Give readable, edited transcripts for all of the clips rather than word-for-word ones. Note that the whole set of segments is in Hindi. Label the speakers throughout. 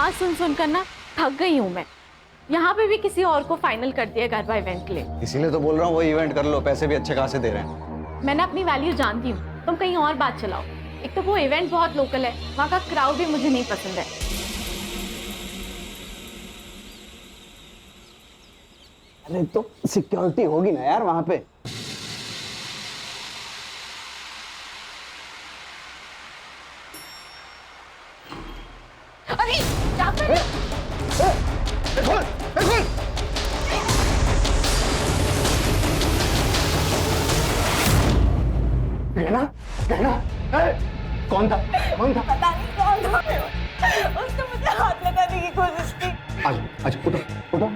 Speaker 1: बात सुन सुनकर ना थक गई हूँ मैं। यहाँ पे भी किसी और को फाइनल कर दिया गरबा इवेंट के लिए।
Speaker 2: इसीलिए तो बोल रहा हूँ वो इवेंट कर लो, पैसे भी अच्छे खासे दे रहे हैं।
Speaker 1: मैंने अपनी वैल्यू जानती हूँ, तुम कहीं और बात चलाओ। एक तो वो इवेंट बहुत लोकल है, वहाँ का क्राउड भी मुझे नहीं पसंद है।
Speaker 2: अरे तो सिक्योरिटी होगी ना यार वहाँ पे।
Speaker 1: अरे क्या कर रहे हो?
Speaker 2: कहना कहना कौन था कौन था?
Speaker 3: पता नहीं कौन था, उसने मुझे हाथ लगाने की कोशिश की।
Speaker 2: आज आज उठो उठो।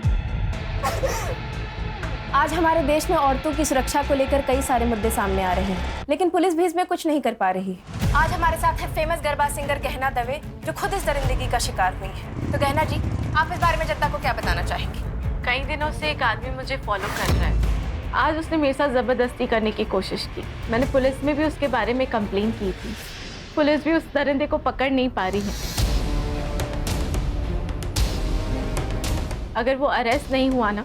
Speaker 3: आज हमारे देश में औरतों की सुरक्षा को लेकर कई सारे मुद्दे सामने आ रहे हैं, लेकिन पुलिस भी इसमें कुछ नहीं कर पा रही। आज हमारे साथ है फेमस गरबा सिंगर गहना दवे, जो खुद इस दरिंदगी का शिकार हुई है। तो गहना जी, आप इस बारे में जनता को क्या बताना चाहेंगी?
Speaker 1: कई दिनों से एक आदमी मुझे फॉलो कर रहा है। आज उसने मेरे साथ जबरदस्ती करने की कोशिश की। मैंने पुलिस में भी उसके बारे में कंप्लेन की थी। पुलिस भी उस दरिंदे को पकड़ नहीं पा रही है। अगर वो अरेस्ट नहीं हुआ ना,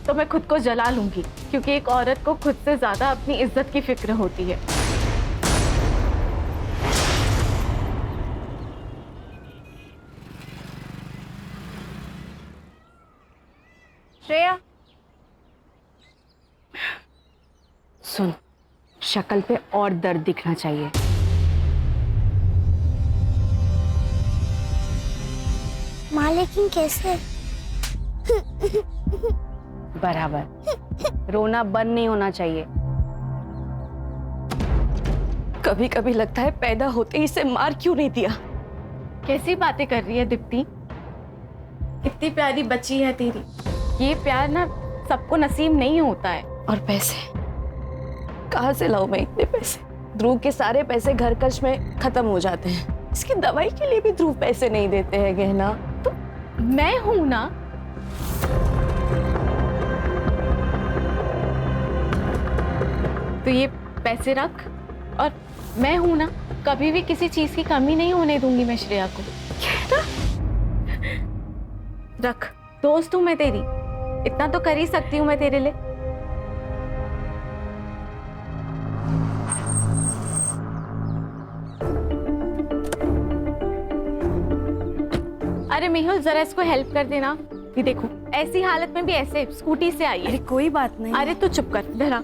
Speaker 1: तो मैं खुद को जला लूंगी, क्योंकि एक औरत को खुद से ज्यादा अपनी इज्जत की फिक्र होती है।
Speaker 3: श्रेया,
Speaker 4: सुन, शक्ल पे और दर्द दिखना चाहिए।
Speaker 5: माँ लेकिन कैसे?
Speaker 4: बराबर, रोना बंद नहीं होना चाहिए।
Speaker 3: कभी कभी लगता है पैदा होते ही इसे मार क्यों नहीं दिया।
Speaker 1: कैसी बातें कर रही है दीप्ति? कितनी प्यारी बच्ची है तेरी। ये प्यार ना सबको नसीब नहीं होता है।
Speaker 3: और पैसे कहाँ से लाऊं मैं इतने पैसे? ध्रुव के सारे पैसे घर खर्च में खत्म हो जाते हैं। इसकी दवाई के लिए भी ध्रुव पैसे नहीं देते हैं गहना।
Speaker 1: तो मैं हूं ना। तो ये पैसे रख, और मैं हूं ना, कभी भी किसी चीज की कमी नहीं होने दूंगी मैं श्रेया को। रख, दोस्त हूं मैं तेरी, इतना तो कर ही सकती हूँ मैं तेरे लिए। अरे मेहुल, जरा इसको हेल्प कर देना। ये देखो, ऐसी हालत में भी ऐसे स्कूटी से आई है।
Speaker 3: अरे कोई बात नहीं।
Speaker 1: अरे तू चुप कर, डरा।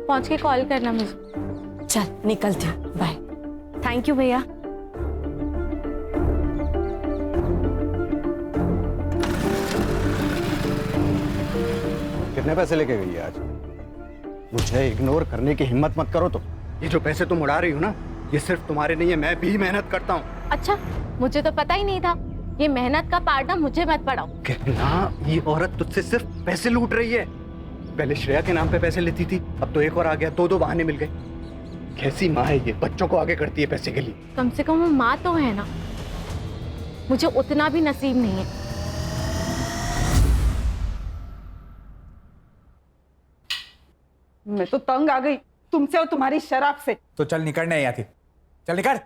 Speaker 1: पहुंच के कॉल करना मुझे।
Speaker 3: चल निकलती हूँ, बाय। थैंक यू भैया।
Speaker 2: कितने पैसे लेके गई है आज? मुझे इग्नोर करने की हिम्मत मत करो। तो ये जो पैसे तुम उड़ा रही हो ना, ये सिर्फ तुम्हारे नहीं है, मैं भी मेहनत करता हूँ।
Speaker 1: अच्छा, मुझे तो पता ही नहीं था। ये मेहनत का पार्ट ना मुझे मत पढ़ाओ।
Speaker 2: कहना, ये औरत तुझसे सिर्फ पैसे लूट रही है। पहले श्रेया के नाम पे पैसे लेती थी, अब तो एक और आ गया। दो बहाने मिल गए। कैसी माँ है ये, बच्चों को आगे करती है पैसे के लिए।
Speaker 1: कम से कम वो माँ तो है ना। मुझे उतना भी नसीब नहीं है।
Speaker 6: मैं तो तंग आ गई तुमसे और तुम्हारी शराब से।
Speaker 7: तो चल निकल, नहीं आती, चल निकल।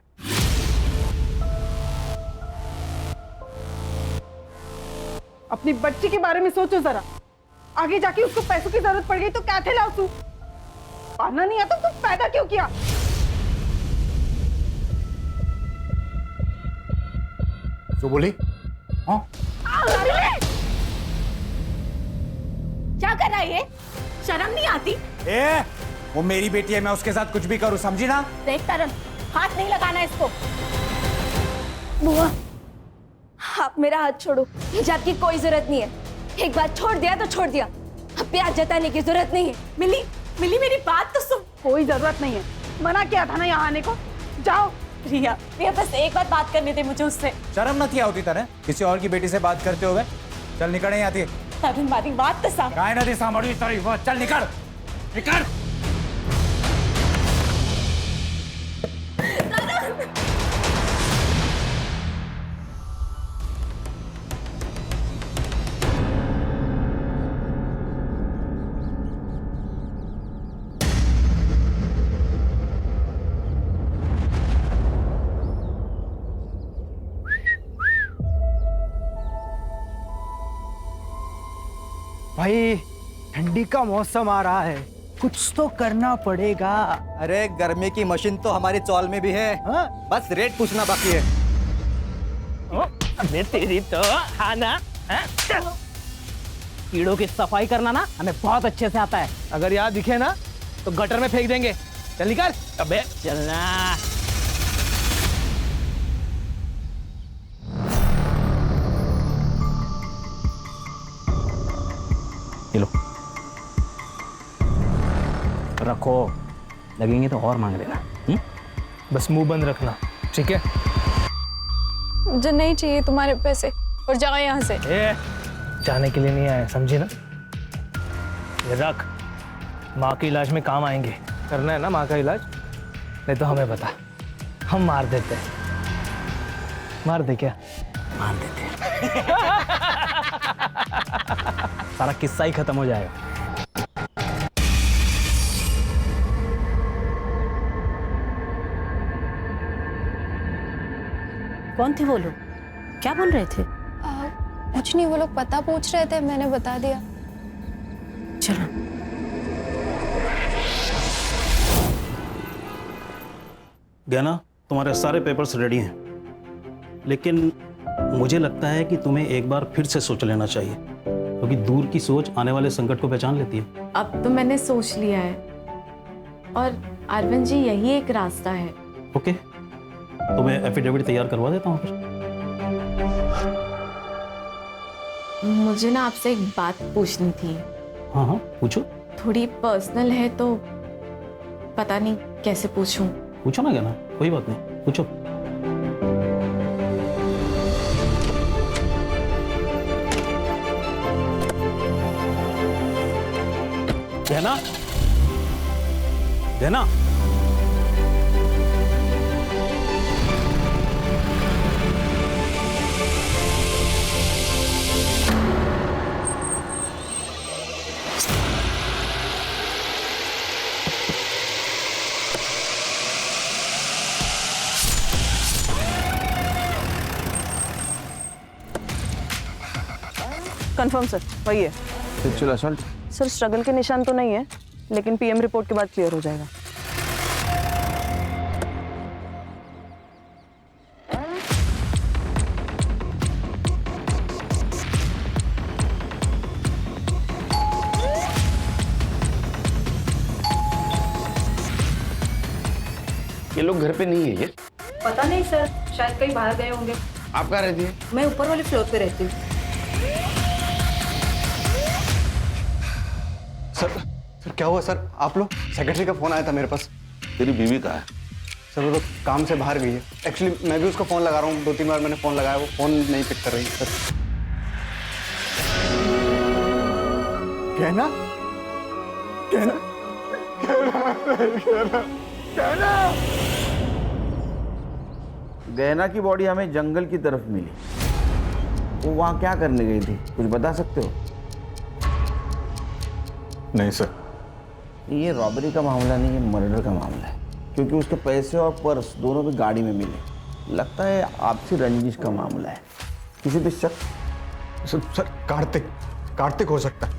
Speaker 6: अपनी बच्ची के बारे में सोचो जरा। आगे जाके उसको पैसों की जरूरत पड़ गई तो क्या थे लाउसू? पाना नहीं आता तो पैदा क्यों किया?
Speaker 7: जो बोली? हाँ,
Speaker 3: क्या कर रहा है ये? शर्म नहीं आती?
Speaker 7: ए, वो मेरी बेटी है, मैं उसके साथ कुछ भी करूं, समझी ना?
Speaker 3: देख तरन, हाथ नहीं लगाना इसको। बुआ, आप मेरा हाथ छोड़ो। हिजाब की कोई जरूरत नहीं है। एक बार छोड़ दिया तो छोड़ दिया। अब प्यार जताने की जरूरत नहीं है। मिली मेरी बात तो सुन।
Speaker 6: कोई जरूरत नहीं है, मना किया था ना यहाँ आने को। जाओ।
Speaker 3: रिया, बस एक बार बात करने दे मुझे उससे।
Speaker 7: शर्म न किया होती तरह किसी और की बेटी से बात करते हुए? चल निकल, नहीं आती।
Speaker 3: तरन हमारी बात तो सामने।
Speaker 7: काय नदी सामड़ी तरह, चल निकल निकल।
Speaker 8: भाई ठंडी का मौसम आ रहा है, कुछ तो करना पड़ेगा।
Speaker 2: अरे गर्मी की मशीन तो हमारी चौल में भी है।
Speaker 8: हाँ?
Speaker 2: बस रेट पूछना बाकी है।
Speaker 8: अबे तेरी तो हाँ ना, कीड़ों की सफाई करना ना हमें बहुत अच्छे से आता है। अगर यहाँ दिखे ना तो गटर में फेंक देंगे। चल निकल। अबे चलना। ये लो रखो, लगेंगे तो और मांग लेना। बस मुंह बंद रखना, ठीक है?
Speaker 3: मुझे नहीं चाहिए तुम्हारे पैसे, और जाओ यहाँ से।
Speaker 8: जाने के लिए नहीं आए, समझी ना? ये रख, माँ के इलाज में काम आएंगे। करना है ना माँ का इलाज? नहीं तो हमें बता, हम मार देते हैं। मार दे क्या? मार देते सारा किस्सा ही खत्म हो जाएगा।
Speaker 4: कौन थे वो लोग? क्या बोल रहे थे?
Speaker 3: कुछ नहीं, वो लोग पता पूछ रहे थे, मैंने बता दिया।
Speaker 4: चलो।
Speaker 9: गहना, तुम्हारे सारे पेपर्स रेडी हैं, लेकिन मुझे लगता है कि तुम्हें एक बार फिर से सोच लेना चाहिए, क्योंकि दूर की सोच आने वाले संकट को पहचान लेती है।
Speaker 1: अब तो मैंने सोच लिया है, और अरविंद जी यही एक रास्ता है।
Speaker 9: ओके, तो मैं एफिडेविट तैयार करवा देता हूँ फिर।
Speaker 1: मुझे ना आपसे एक बात पूछनी थी।
Speaker 9: हाँ हाँ, पूछो।
Speaker 1: थोड़ी पर्सनल है तो पता नहीं कैसे पूछूं।
Speaker 9: पूछो ना गहना, कोई बात नहीं, पूछो। गहना, गहना,
Speaker 6: कंफर्म सर, वही है।
Speaker 8: Sexual assault?
Speaker 6: सर स्ट्रगल के निशान तो नहीं है, लेकिन पीएम रिपोर्ट के बाद क्लियर हो जाएगा।
Speaker 10: ये लोग घर पे नहीं है ये?
Speaker 6: पता नहीं सर, शायद कहीं बाहर गए होंगे।
Speaker 10: आप कहाँ रहती है?
Speaker 6: मैं ऊपर वाले फ्लोर पे रहती हूँ।
Speaker 2: सर क्या हुआ सर? आप लोग, सेक्रेटरी का फोन आया था मेरे पास।
Speaker 10: तेरी बीवी कहाँ है?
Speaker 2: सर वो तो काम से बाहर गई है। एक्चुअली मैं भी उसको फोन लगा रहा हूँ, 2-3 बार मैंने फोन लगाया, वो फोन नहीं पिक कर रही सर। कहना कहना
Speaker 10: गहना की बॉडी हमें जंगल की तरफ मिली, वो वहाँ क्या करने गई थी, कुछ बता सकते हो?
Speaker 2: नहीं सर।
Speaker 10: ये रॉबरी का मामला नहीं, ये मर्डर का मामला है, क्योंकि उसके पैसे और पर्स दोनों भी गाड़ी में मिले। लगता है आपसी रंजिश का मामला है। किसी पे शक?
Speaker 2: सर कार्तिक हो सकता है।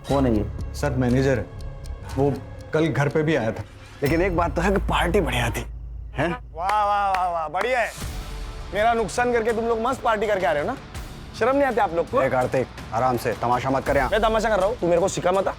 Speaker 10: कौन है ये?
Speaker 2: सर मैनेजर है, वो कल घर पे भी आया था। लेकिन एक बात तो है कि पार्टी बढ़िया थी, हैं?
Speaker 11: वाह वाह वाह वाह, बढ़िया है। मेरा नुकसान करके तुम लोग मस्त पार्टी करके आ रहे हो ना? शर्म नहीं आती आप लोग को?
Speaker 2: कार्तिक आराम से, तमाशा मत कर।
Speaker 11: मैं तमाशा कर रहा हूँ, तू मेरे को सिखा मत।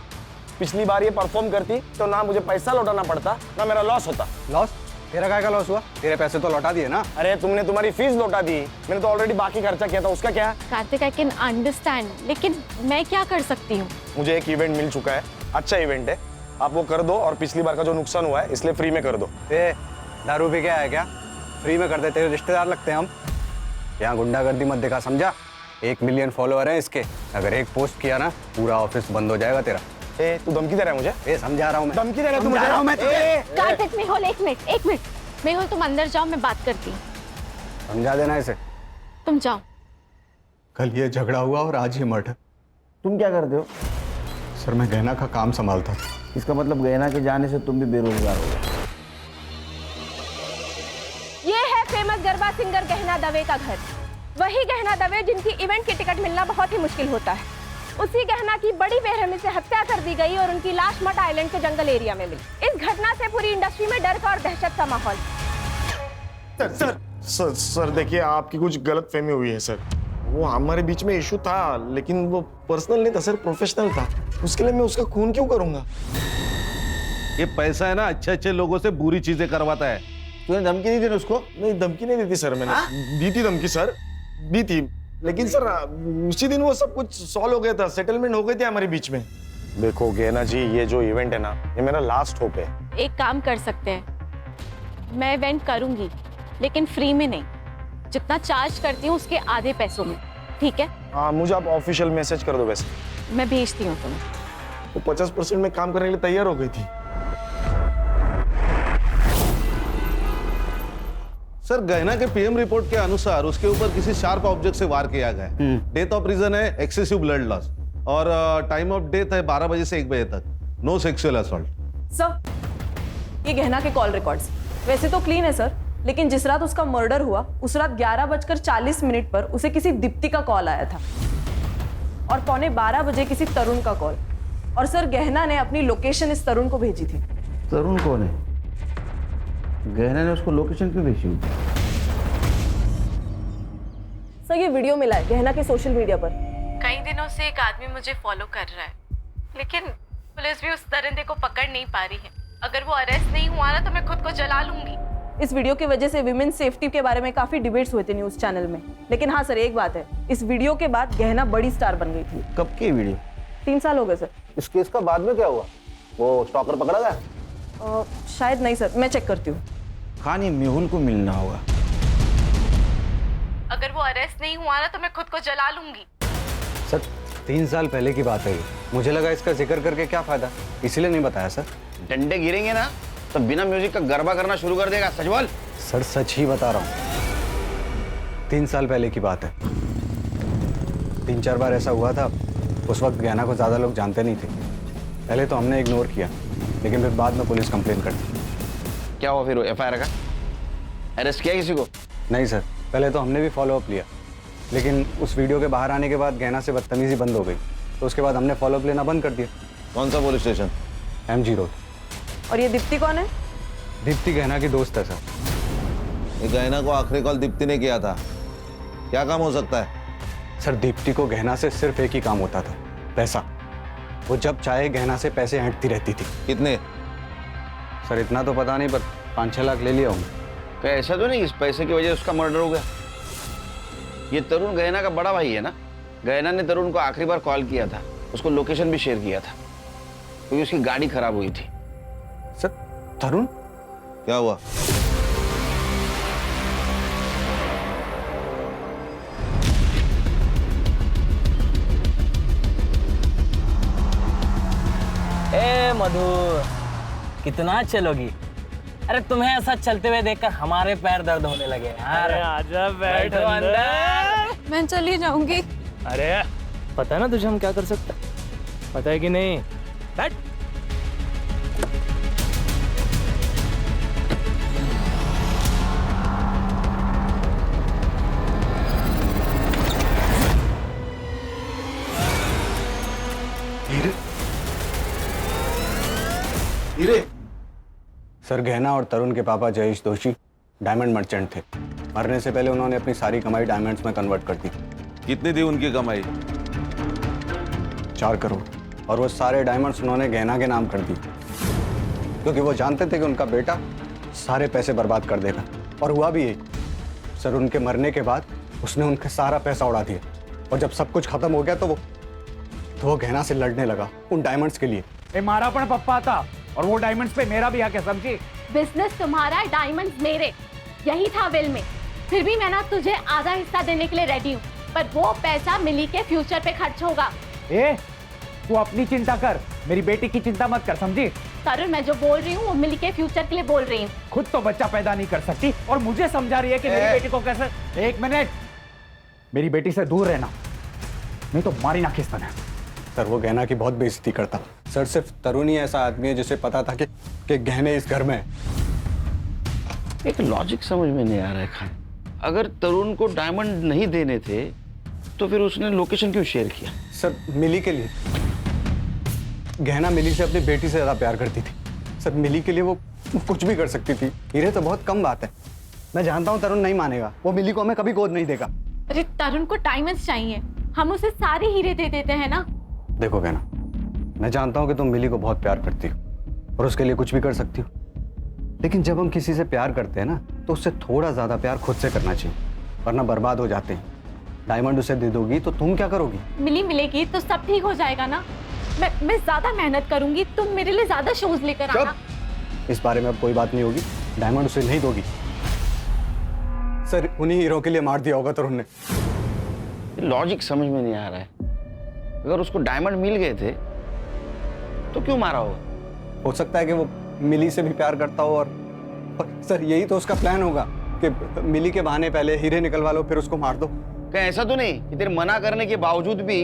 Speaker 11: पिछली बार ये परफॉर्म करती तो ना मुझे पैसा लौटाना पड़ता, ना मेरा लॉस होता।
Speaker 2: लॉस? तेरा काय का लॉस हुआ? तेरे पैसे तो लौटा दिए ना।
Speaker 11: अरे तुमने तुम्हारी फीस लौटा दी, मैंने तो ऑलरेडी बाकी खर्चा किया था, उसका क्या?
Speaker 1: कार्तिक, आई कैन अंडरस्टैंड, लेकिन मैं क्या कर सकती हूँ?
Speaker 11: मुझे एक इवेंट मिल चुका है, अच्छा इवेंट है, आप वो कर दो, और पिछली बार का जो नुकसान हुआ है इसलिए फ्री में कर दो।
Speaker 2: दारू पी के आया क्या? फ्री में कर देते हैं, रिश्तेदार लगते हैं हम। यहाँ गुंडागर्दी मत दिखा, समझा? 1 मिलियन फॉलोअर हैं इसके, अगर एक पोस्ट किया ना पूरा ऑफिस बंद हो जाएगा तेरा।
Speaker 11: तू धमकी दे रहा है मुझे?
Speaker 2: समझा रहा हूँ मैं।
Speaker 11: धमकी दे रहा है तू मुझे?
Speaker 1: कार्तिक, मेहुल, एक मिनट मेहुल, तुम अंदर जाओ, मैं बात करती हूँ।
Speaker 2: समझा देना इसे।
Speaker 1: तुम जाओ।
Speaker 2: कल ये झगड़ा हुआ और आज ये मर्डर।
Speaker 10: तुम क्या करते हो?
Speaker 2: सर मैं गहना का काम संभालता था।
Speaker 10: इसका मतलब गहना के जाने से तुम भी बेरोजगार हो गए।
Speaker 3: ये है फेमस गरबा सिंगर गहना दवे का घर। वही गहना दवे जिनकी इवेंट की टिकट मिलना बहुत ही मुश्किल होता है। उसी गहना की बड़ी बेरहमी से हत्या कर दी गई और उनकी लाश मट आइलैंड के जंगल एरिया में मिली। इस घटना से पूरी इंडस्ट्री में डर का और दहशत का माहौल।
Speaker 11: सर देखिए, आपकी कुछ गलत फहमी हुई है सर। वो हमारे बीच में इशू था, लेकिन वो पर्सनल नहीं था सर, प्रोफेशनल था। उसके लिए मैं उसका खून क्यों करूंगा?
Speaker 12: ये पैसा है ना, अच्छे लोगों से बुरी चीजें करवाता है।
Speaker 10: तूने धमकी नहीं दी ना उसको?
Speaker 11: नहीं, धमकी नहीं दी थी सर मैंने। दी थी धमकी सर, दी थी, लेकिन सर उसी दिन वो सब कुछ सॉल्व हो गया था, सेटलमेंट हो गई थी हमारे बीच में। देखो गेना जी, ये जो इवेंट है ना, ये मेरा लास्ट होप है।
Speaker 1: एक काम कर सकते हैं, मैं इवेंट करूंगी लेकिन फ्री में नहीं, जितना चार्ज करती हूँ उसके आधे पैसों में, ठीक है?
Speaker 11: हाँ, मुझे आप ऑफिशियल मैसेज कर दो। वैसे
Speaker 1: मैं भेजती हूँ तुम्हें।
Speaker 11: वो 50% में काम करने के लिए तैयार हो गई थी।
Speaker 12: सर, गहना के पीएम रिपोर्ट के अनुसार उसके ऊपर किसी शार्प ऑब्जेक्ट से वार किया गया है। डेथ ऑफ रीजन है एक्सेसिव ब्लड लॉस और टाइम ऑफ डेथ है 12 बजे से 1 बजे तक। No sexual assault.
Speaker 13: सर, ये गहना के कॉल रिकॉर्ड्स वैसे तो क्लीन है सर, लेकिन जिस रात उसका मर्डर हुआ उस रात 11:40 पर उसे किसी दीप्ति का कॉल आया था और 11:15 बजे किसी तरुण का कॉल। और सर, गहना ने अपनी लोकेशन इस तरुण को भेजी थी।
Speaker 10: तरुण कौन है? गहना ने उसको लोकेशन क्यों भेजी होगी?
Speaker 13: सर, ये वीडियो मिला है गहना के सोशल मीडिया पर।
Speaker 1: कई दिनों से एक आदमी मुझे फॉलो कर रहा है, लेकिन पुलिस भी उस दरिंदे को पकड़ नहीं पा रही है। अगर वो अरेस्ट नहीं हुआ ना तो मैं खुद को जला लूंगी।
Speaker 13: इस वीडियो की वजह से विमेन सेफ्टी के बारे में काफी डिबेट्स हुए थे न्यूज चैनल में। लेकिन हाँ सर, एक बात है, इस वीडियो के बाद गहना बड़ी स्टार बन गई थी।
Speaker 10: कब की वीडियो?
Speaker 13: 3 साल हो गए सर।
Speaker 10: इस केस का बाद में क्या हुआ? वो स्टॉकर पकड़ा गया?
Speaker 13: शायद नहीं सर, मैं चेक करती हूँ।
Speaker 10: कहानी मेहुल को मिलना होगा।
Speaker 1: अगर वो अरेस्ट नहीं हुआ ना तो मैं खुद को जला लूंगी।
Speaker 2: सर 3 साल पहले की बात है ये। मुझे लगा इसका जिक्र करके क्या फायदा, इसीलिए नहीं बताया सर।
Speaker 10: डंडे गिरेंगे ना तो बिना म्यूजिक का गरबा करना शुरू कर देगा। सच बोल।
Speaker 2: सर सच ही बता रहा हूँ, 3 साल पहले की बात है। 3-4 बार ऐसा हुआ था। उस वक्त गहना को ज़्यादा लोग जानते नहीं थे। पहले तो हमने इग्नोर किया, लेकिन फिर बाद में पुलिस कंप्लेन कर दी।
Speaker 10: क्या हुआ फिर? FIR का अरेस्ट किया किसी को?
Speaker 2: नहीं सर, पहले तो हमने भी फॉलोअप लिया, लेकिन उस वीडियो के बाहर आने के बाद गहना से बदतमीजी बंद हो गई, तो उसके बाद हमने फॉलोअप लेना बंद कर दिया।
Speaker 12: कौन सा पुलिस स्टेशन?
Speaker 2: MG road.
Speaker 13: और ये दीप्ति कौन है?
Speaker 2: दीप्ति गहना की दोस्त है सर।
Speaker 12: ये गहना को आखिरी कॉल दीप्ति ने किया था। क्या काम हो सकता है?
Speaker 2: सर दीप्ति को गहना से सिर्फ एक ही काम होता था, पैसा। वो जब चाहे गहना से पैसे ऐंठती रहती थी।
Speaker 12: कितने?
Speaker 2: सर इतना तो पता नहीं, पर 5-6 लाख ले लिया हूँ।
Speaker 10: क्या ऐसा तो नहीं इस पैसे की वजह से उसका मर्डर हो गया? ये तरुण गहना का बड़ा भाई है ना? गहना ने तरुण को आखिरी बार कॉल किया था, उसको लोकेशन भी शेयर किया था, क्योंकि उसकी गाड़ी खराब हुई थी।
Speaker 2: सर तरुण?
Speaker 12: क्या हुआ?
Speaker 8: ए मधु, कितना चलोगी? अरे तुम्हें ऐसा चलते हुए देखकर हमारे पैर दर्द होने लगे यार। आजा बैठो अंदर।
Speaker 1: मैं चली जाऊंगी।
Speaker 8: अरे पता है ना तुझे हम क्या कर सकते हैं? पता है कि नहीं? बैठ।
Speaker 11: हीरे?
Speaker 2: सर गहना और तरुण के पापा जयेश दोषी डायमंड मर्चेंट थे। मरने से पहले उन्होंने अपनी सारी कमाई डायमंड्स में कन्वर्ट कर दी।
Speaker 12: कितनी थी उनकी कमाई?
Speaker 2: 4 करोड़। और वो सारे डायमंड्स उन्होंने गहना के नाम कर दी, क्योंकि वो जानते थे कि उनका बेटा सारे पैसे बर्बाद कर देगा। और हुआ भी यही। सर उनके मरने के बाद उसने उनका सारा पैसा उड़ा दिया, और जब सब कुछ खत्म हो गया तो वो गहना से लड़ने लगा उन डायमंड्स के लिए।
Speaker 7: मारा पण पप्पा था, और वो डायमंड्स पे मेरा भी हक है, समझी?
Speaker 1: बिजनेस तुम्हारा, डायमंड्स मेरे, यही था विल में। फिर भी मैं ना तुझे आधा हिस्सा देने के लिए रेडी हूँ, पर वो पैसा मिली के फ्यूचर पे खर्च होगा।
Speaker 7: तू अपनी चिंता कर, मेरी बेटी की चिंता मत कर, समझी?
Speaker 1: तरुण, मैं जो बोल रही हूँ वो मिली के फ्यूचर के लिए बोल रही हूँ।
Speaker 7: खुद तो बच्चा पैदा नहीं कर सकती और मुझे समझा रही है कि मेरी बेटी को कैसे। 1 मिनट, मेरी बेटी से दूर रहना, नहीं तो मारी ना खिस्ता है।
Speaker 2: सर वो गहना की बहुत बेइज्जती करता। सर सिर्फ तरुण ही ऐसा आदमी है जिसे पता था कि गहने इस घर में है।
Speaker 10: एक लॉजिक समझ में नहीं आ रहा है खान। अगर तरुण को डायमंड नहीं देने थे तो फिर उसने लोकेशन क्यों शेयर किया?
Speaker 2: सर मिली के लिए। गहना मिली से अपनी बेटी से ज्यादा प्यार करती थी सर। मिली के लिए वो कुछ भी कर सकती थी। हीरे तो बहुत कम बात है। मैं जानता हूँ तरुण नहीं मानेगा, वो मिली को हमें कभी गोद नहीं देगा।
Speaker 1: अरे तरुण को डायमंड्स चाहिए, हम उसे सारे हीरे दे देते हैं ना।
Speaker 2: देखो गहना, मैं जानता हूँ कि तुम मिली को बहुत प्यार करती हो और उसके लिए कुछ भी कर सकती हो, लेकिन जब हम किसी से प्यार करते हैं ना तो उससे थोड़ा ज्यादा प्यार खुद से करना चाहिए, वरना बर्बाद हो जाते हैं। डायमंड उसे दे दोगी तो तुम क्या करोगी?
Speaker 1: मिली मिलेगी तो सब ठीक हो जाएगा ना। मैं ज्यादा मेहनत करूंगी, तुम मेरे लिए ज्यादा शोज लेकर आना।
Speaker 2: इस बारे में अब कोई बात नहीं होगी। डायमंड उसे नहीं दोगी। सर उन्हीं हीरो के लिए मार दिया होगा तरुण ने।
Speaker 10: लॉजिक समझ में नहीं आ रहा है। अगर उसको डायमंड मिल गए थे तो क्यों मारा होगा?
Speaker 2: हो सकता है कि वो मिली से भी प्यार करता हो और सर यही तो उसका प्लान होगा कि मिली के बहाने पहले हीरे निकलवा लो फिर उसको मार दो।
Speaker 10: कहीं ऐसा तो नहीं कि तेरे मना करने के बावजूद भी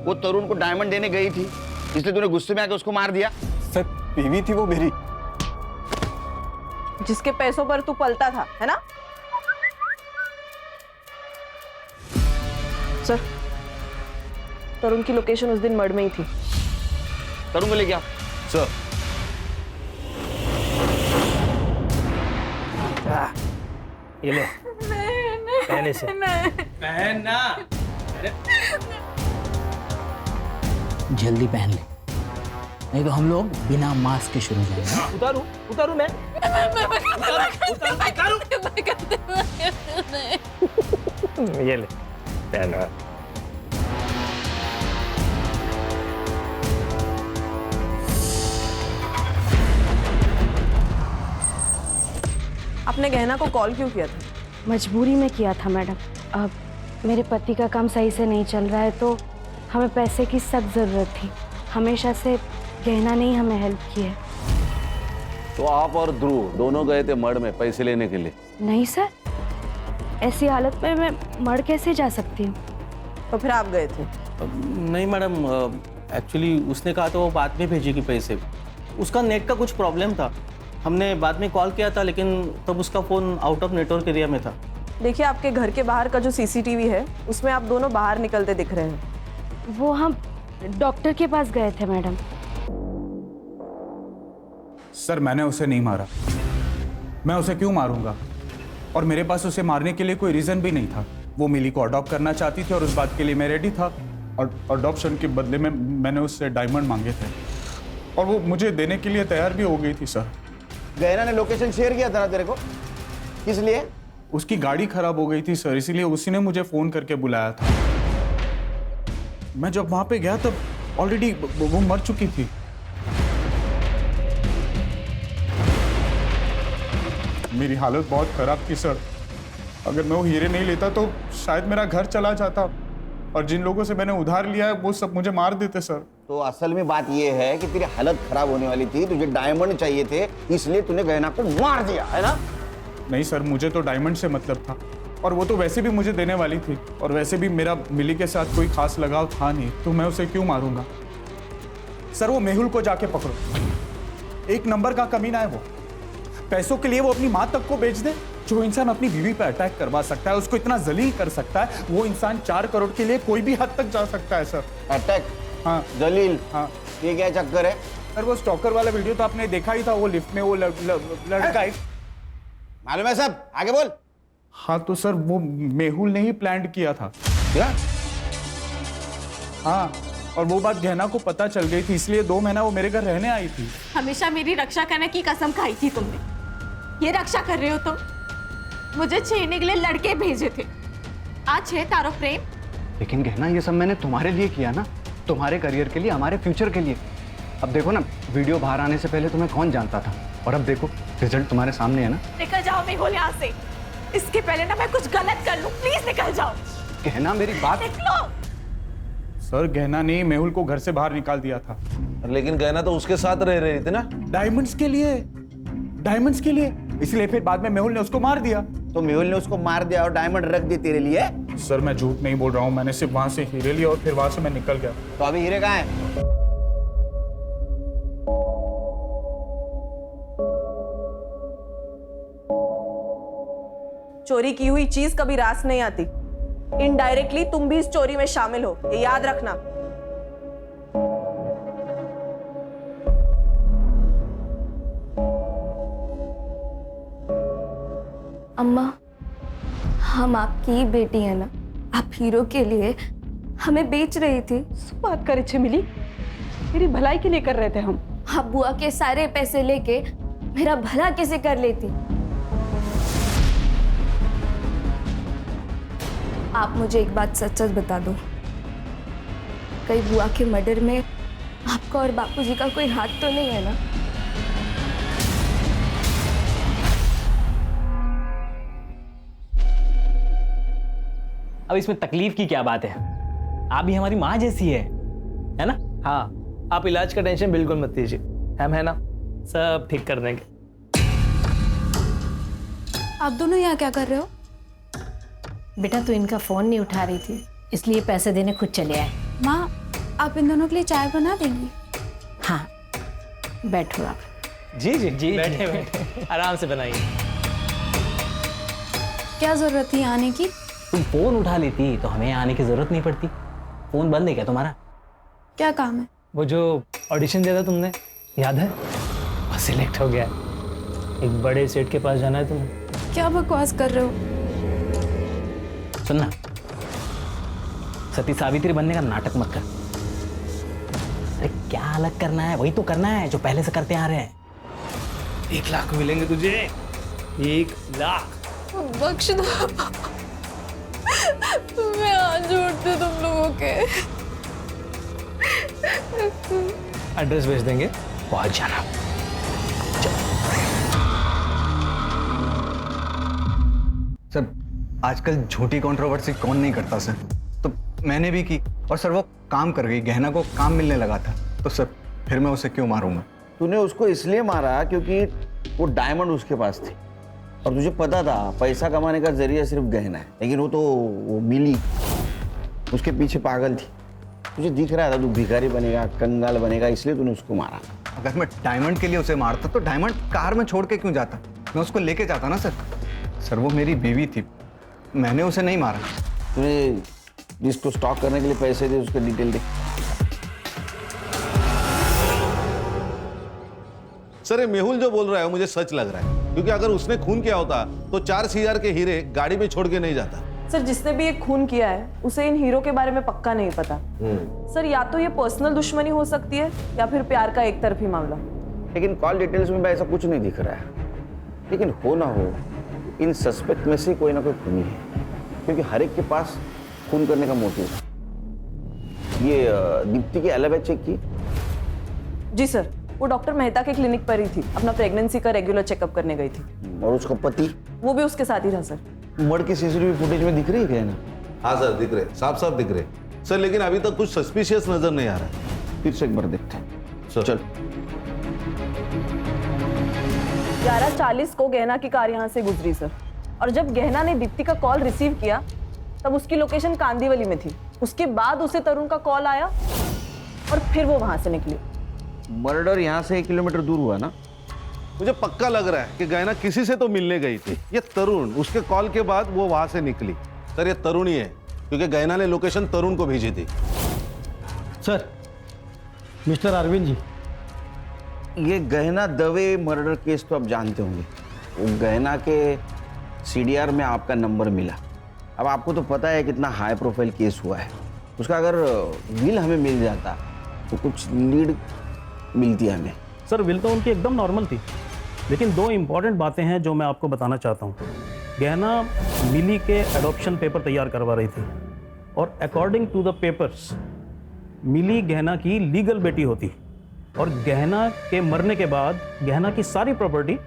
Speaker 10: वो तरुण को डायमंड देने गई थी, इसलिए तूने गुस्से में आके उसको मार दिया?
Speaker 2: सर बीवी थी वो मेरी।
Speaker 13: जिसके पैसों पर तू पलता था, है ना? सर, तरुण की लोकेशन उस दिन मर्ड में ही थी।
Speaker 10: तरुण को लेके आओ।
Speaker 12: सर
Speaker 8: ये ले पहले से
Speaker 7: पहनना।
Speaker 14: जल्दी पहन ले, नहीं तो हम लोग बिना मास्क के शुरू जाएंगे।
Speaker 8: उतारू मैं। ये ले पहना।
Speaker 13: आपने गहना को कॉल क्यों किया था?
Speaker 4: मजबूरी में किया था मैडम। अब मेरे पति का काम सही से नहीं चल रहा है तो हमें पैसे की सख्त ज़रूरत थी। हमेशा से गहना ने ही हमें हेल्प की है।
Speaker 12: तो आप और ध्रुव दोनों गए थे मर्ड में पैसे लेने के लिए?
Speaker 4: नहीं सर, ऐसी हालत में मैं मर कैसे जा सकती हूँ?
Speaker 13: तो फिर आप गए थे?
Speaker 9: नहीं मैडम, एक्चुअली उसने कहा था वो बाद में भेजेगी पैसे। उसका नेट का कुछ प्रॉब्लम था, हमने बाद में कॉल किया था लेकिन तब उसका phone out of network area में था।
Speaker 13: देखिए, आपके घर के बाहर का जो सीसीटीवी है उसमें आप दोनों बाहर निकलते दिख रहे हैं।
Speaker 4: वो हम डॉक्टर के पास गए थे मैडम।
Speaker 7: सर मैंने उसे नहीं मारा। मैं उसे क्यों मारूंगा? और मेरे पास उसे मारने के लिए कोई रीज़न भी नहीं था। वो मिली को अडॉप्ट करना चाहती थी और उस बात के लिए मैं रेडी था। और अडॉप्शन के बदले में मैंने उससे डायमंड मांगे थे और वो मुझे देने के लिए तैयार भी हो गई थी सर।
Speaker 10: गहना ने लोकेशन शेयर किया था ना तेरे को, किस लिए?
Speaker 7: उसकी गाड़ी खराब हो गई थी सर, इसीलिए उसी ने मुझे फ़ोन करके बुलाया था। मैं जब वहाँ पे गया तब ऑलरेडी वो मर चुकी थी। मेरी हालत बहुत खराब थी सर। अगर मैं वो हीरे नहीं लेता तो शायद मेरा घर चला जाता और जिन लोगों से मैंने उधार लिया है वो सब मुझे मार देते सर।
Speaker 10: तो असल में बात ये है कि तेरी हालत खराब होने वाली थी, तुझे डायमंड चाहिए थे, इसलिए तूने गहना को मार दिया, है ना?
Speaker 7: नहीं सर, मुझे तो डायमंड से मतलब था और वो तो वैसे भी मुझे देने वाली थी और वैसे भी मेरा मिली के साथ कोई खास लगाव था नहीं, तो मैं उसे क्यों मारूंगा? सर वो मेहुल को जाके पकड़ो, एक नंबर का कमीना है वो। पैसों के लिए वो अपनी माँ तक को बेच दे। जो इंसान अपनी बीवी पर अटैक करवा सकता है, उसको इतना जलील कर सकता है, वो इंसान 4 करोड़ के लिए कोई भी हद तक जा सकता है सर।
Speaker 10: अटैक?
Speaker 7: हाँ
Speaker 10: जलील?
Speaker 7: हाँ।
Speaker 10: ये क्या चक्कर है?
Speaker 7: सर वो स्टॉकर वाला वीडियो तो आपने देखा ही था, वो लिफ्ट में वो लड़का
Speaker 10: मालूम है सब, आगे बोल।
Speaker 7: हाँ तो सर वो मेहुल ने ही प्लान किया था।
Speaker 10: क्या?
Speaker 7: हाँ, और वो बात गहना को पता चल गई थी, इसलिए 2 महीना वो मेरे घर रहने आई थी।
Speaker 1: हमेशा मेरी रक्षा करने की कसम खाई थी तुमने। ये रक्षा कर रहे हो तुम? मुझे छेड़ने के लिए लड़के भेजे थे, आज है तारो प्रेम।
Speaker 2: लेकिन गहना ये सब मैंने तुम्हारे लिए किया ना, तुम्हारे करियर के लिए, हमारे फ्यूचर के लिए। अब देखो ना, वीडियो बाहर आने से पहले तुम्हें कौन जानता था, और अब देखो रिजल्ट तुम्हारे सामने है ना।
Speaker 1: निकल जाओ मेहुल यहाँ से, इसके पहले ना मैं कुछ गलत कर लूं, प्लीज निकल जाओ।
Speaker 2: गहना मेरी बात।
Speaker 1: निकलो।
Speaker 7: सर गहना ने मेहुल को घर से बाहर निकाल दिया था।
Speaker 12: लेकिन गहना तो उसके साथ रह रही थी ना।
Speaker 7: डायमंड्स के लिए, डायमंड्स के लिए, इसलिए फिर बाद में मेहुल ने उसको मार दिया।
Speaker 10: तो मेहुल ने उसको मार दिया और डायमंड रख दिए तेरे लिए?
Speaker 7: सर मैं झूठ नहीं बोल रहा हूँ, मैंने सिर्फ वहां से हीरे लिया और फिर वहां से मैं निकल गया।
Speaker 10: तो अभी हीरे कहाँ है?
Speaker 13: चोरी की हुई चीज कभी रास नहीं आती। इनडायरेक्टली तुम भी इस चोरी में शामिल हो, ये याद रखना।
Speaker 3: अम्मा, हम आपकी ही बेटी है ना, आप हीरो के लिए हमें बेच रही थी।
Speaker 6: बात करे छे मिली, मेरी भलाई के लिए कर रहे थे हम।
Speaker 3: आप बुआ के सारे पैसे लेके मेरा भला कैसे कर लेती? आप मुझे एक बात सच सच बता दो, कहीं बुआ के मर्डर में आपका और बापूजी का कोई हाथ तो नहीं है ना?
Speaker 14: अब इसमें तकलीफ की क्या बात है? आप भी हमारी माँ जैसी है ना?
Speaker 8: हाँ, आप इलाज का टेंशन बिल्कुल मत लीजिए, हम है ना, सब ठीक कर देंगे।
Speaker 5: आप दोनों यहाँ क्या कर रहे हो?
Speaker 15: बेटा तू इनका फोन नहीं उठा रही थी, इसलिए पैसे देने खुद चले आए।
Speaker 5: माँ, आप इन दोनों के लिए चाय बना देंगी?
Speaker 15: हाँ, बैठो आप।
Speaker 8: जी जी जी, बैठे बैठे आराम से बनाइए।
Speaker 5: क्या जरूरत थी आने की?
Speaker 14: तुम फोन उठा लेती तो हमें आने की जरूरत नहीं पड़ती। फोन बंद है क्या तुम्हारा?
Speaker 5: क्या काम है?
Speaker 8: वो जो ऑडिशन दिया था तुमने, याद है? वो सिलेक्ट हो गया। एक बड़े सेट के पास जाना है तुम्हें।
Speaker 5: क्या बकवास कर रहे हो?
Speaker 14: सुनना, सती सावित्री बनने का नाटक मत कर। अरे क्या अलग करना है? वही तो करना है जो पहले से करते आ रहे हैं।
Speaker 8: 1 लाख मिलेंगे तुझे, 1 लाख।
Speaker 5: बख्श दो, तुम्हें हाथ जोड़ते तुम लोगों के।
Speaker 8: एड्रेस भेज देंगे, पहुंच जाना।
Speaker 2: सर, आजकल झूठी कंट्रोवर्सी कौन नहीं करता सर? तो मैंने भी की और सर वो काम कर गई, गहना को काम मिलने लगा था, तो सर फिर मैं उसे क्यों मारूंगा?
Speaker 10: तूने उसको इसलिए मारा क्योंकि वो डायमंड उसके पास थी और तुझे पता था पैसा कमाने का जरिया सिर्फ गहना है, लेकिन वो मिली उसके पीछे पागल थी। तुझे दिख रहा था तू भिखारी बनेगा, कंगाल बनेगा, इसलिए तूने उसको मारा।
Speaker 2: अगर मैं डायमंड के लिए उसे मारता तो डायमंड कार में छोड़ के क्यों जाता? मैं उसको लेके जाता ना सर। सर वो मेरी बीवी थी, मैंने उसे नहीं मारा।
Speaker 10: तूने जिसको स्टॉक करने के लिए पैसे दे उसके डिटेल दे।
Speaker 12: सर ये मेहुल जो बोल रहा है मुझे सच लग रहा है, क्योंकि अगर उसने खून किया होता तो 4 CR के हीरे गाड़ी में छोड़ के नहीं जाता।
Speaker 13: सर, जिसने भी ये खून किया है उसे इन हीरो के बारे में पक्का नहीं पता। सर, या तो ये पर्सनल दुश्मनी हो सकती है या फिर प्यार का एक तरफी मामला।
Speaker 10: लेकिन कॉल डिटेल्स में ऐसा कुछ नहीं दिख रहा है। लेकिन हो ना हो, इन सस्पेक्ट में से कोई ना कोई खूनी है, क्योंकि हर एक के पास खून करने का मोटिव है। ये दीप्ति की एलिबी चेक की?
Speaker 13: जी सर, वो डॉक्टर मेहता के क्लिनिक पर ही थी, अपना प्रेगनेंसी का रेगुलर चेकअप करने गई थी।
Speaker 10: और उसका पति? वो
Speaker 13: भी उसके साथ ही था सर।
Speaker 10: मर्डर की सीसीटीवी फुटेज में दिख रही है क्या ना?
Speaker 12: हाँ सर दिख रहे, साफ साफ दिख रहे सर, लेकिन अभी तक कुछ सस्पिशियस नजर नहीं आ रहा है।
Speaker 10: फिर से एक बार देखते हैं। चल।
Speaker 13: 11:40 को गहना की कार यहाँ से गुजरी सर, और जब गहना ने दीप्ति का कॉल रिसीव किया तब उसकी लोकेशन कांदीवली में थी। उसके बाद उसे तरुण का कॉल आया और फिर वो वहां से निकली।
Speaker 10: मर्डर यहाँ से 1 किलोमीटर दूर हुआ ना?
Speaker 12: मुझे पक्का लग रहा है कि गहना किसी से तो मिलने गई थी। ये तरुण, उसके कॉल के बाद वो वहां से निकली। सर ये तरुण ही है, क्योंकि गहना ने लोकेशन तरुण को भेजी थी।
Speaker 9: सर, मिस्टर अरविंद जी,
Speaker 10: ये गहना दवे मर्डर केस तो आप जानते होंगे। वो गहना के CDR में आपका नंबर मिला। अब आपको तो पता है कितना हाई प्रोफाइल केस हुआ है। उसका अगर विल हमें मिल जाता तो कुछ लीड मिलती है हमें।
Speaker 9: सर विल तो उनकी एकदम नॉर्मल थी, लेकिन 2 इंपॉर्टेंट बातें हैं जो मैं आपको बताना चाहता हूँ। गहना मिली के एडॉप्शन पेपर तैयार करवा रही थी और अकॉर्डिंग टू द पेपर्स मिली गहना की लीगल बेटी होती और गहना के मरने के बाद गहना की सारी प्रॉपर्टी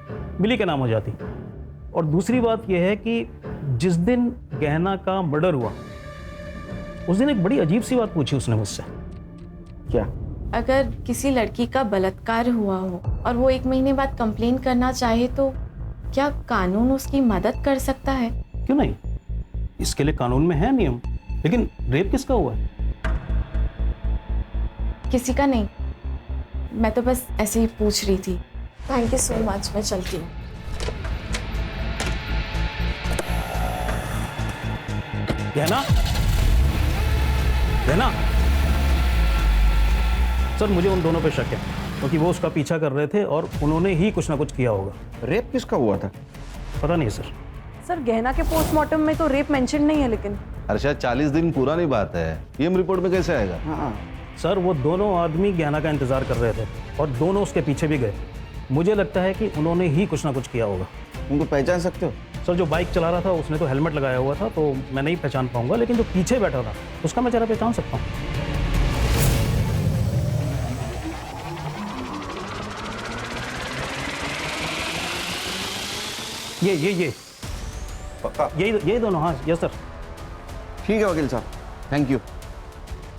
Speaker 9: मिली के नाम हो जाती। और दूसरी बात यह है कि जिस दिन गहना का मर्डर हुआ उस दिन एक बड़ी अजीब सी बात पूछी उसने मुझसे।
Speaker 10: क्या?
Speaker 1: अगर किसी लड़की का बलात्कार हुआ हो और वो 1 महीने बाद कंप्लेन करना चाहे तो क्या कानून उसकी मदद कर सकता है?
Speaker 9: क्यों नहीं, इसके लिए कानून में है नियम। लेकिन रेप किसका हुआ है?
Speaker 1: किसी का नहीं, मैं तो बस ऐसे ही पूछ रही थी। थैंक यू सो मच, मैं चलती हूँ।
Speaker 9: गहना, गहना। सर मुझे उन दोनों पे शक है क्योंकि वो उसका पीछा कर रहे थे और उन्होंने ही कुछ ना कुछ किया होगा।
Speaker 10: रेप किसका हुआ था?
Speaker 9: पता नहीं सर।
Speaker 13: सर गहना के पोस्टमार्टम में तो रेप मेंशन नहीं है, लेकिन
Speaker 12: अरशद 40 दिन पुरानी बात है, पीएम रिपोर्ट में कैसे आएगा?
Speaker 10: हाँ
Speaker 9: सर वो दोनों आदमी गहना का इंतजार कर रहे थे और दोनों उसके पीछे भी गए। मुझे लगता है कि उन्होंने ही कुछ ना कुछ किया होगा।
Speaker 10: उनको पहचान सकते हो?
Speaker 9: सर जो बाइक चला रहा था उसने तो हेलमेट लगाया हुआ था, तो मैं नहीं पहचान पाऊंगा, लेकिन जो पीछे बैठा था उसका मैं जरा पहचान सकता हूँ। ये
Speaker 10: पक्का?
Speaker 9: ये दोनों, हाँ यस सर।
Speaker 10: ठीक है वकील साहब, थैंक यू।